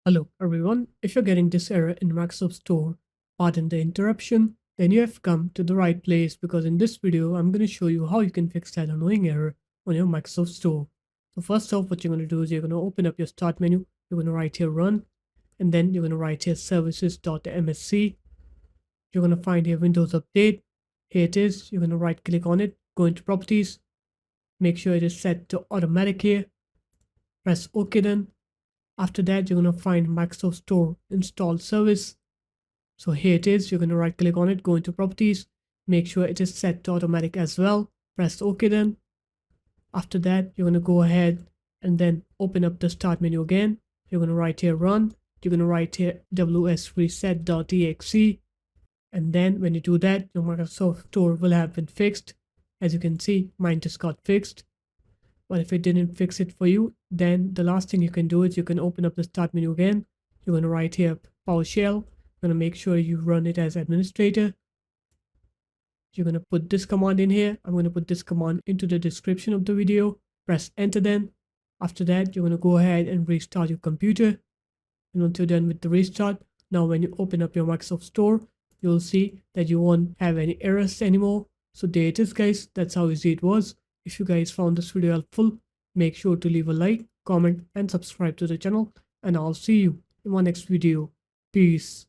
Hello everyone, if you're getting this error in Microsoft Store, pardon the interruption, then you have come to the right place because in this video, I'm going to show you how you can fix that annoying error on your Microsoft Store. So first off, what you're going to do is you're going to open up your start menu, you're going to write here run, and then you're going to write here services.msc. You're going to find here Windows Update. Here it is, you're going to right click on it, go into properties, make sure it is set to automatic here, press OK then. After that, you're going to find Microsoft Store install service. So here it is. You're going to right click on it, go into properties, make sure it is set to automatic as well. Press OK then. After that, you're going to go ahead and then open up the start menu again. You're going to write here run. You're going to write here wsreset.exe. And then when you do that, your Microsoft Store will have been fixed. As you can see, mine just got fixed. But if it didn't fix it for you, then the last thing you can do is you can open up the start menu again. You're going to write here PowerShell. You're going to make sure you run it as administrator. You're going to put this command in here. I'm going to put this command into the description of the video. Press enter then. After that, you're going to go ahead and restart your computer. And once you're done with the restart, now when you open up your Microsoft Store, you'll see that you won't have any errors anymore. So there it is, guys. That's how easy it was. If you guys found this video helpful, make sure to leave a like, comment, and subscribe to the channel. And I'll see you in my next video. Peace.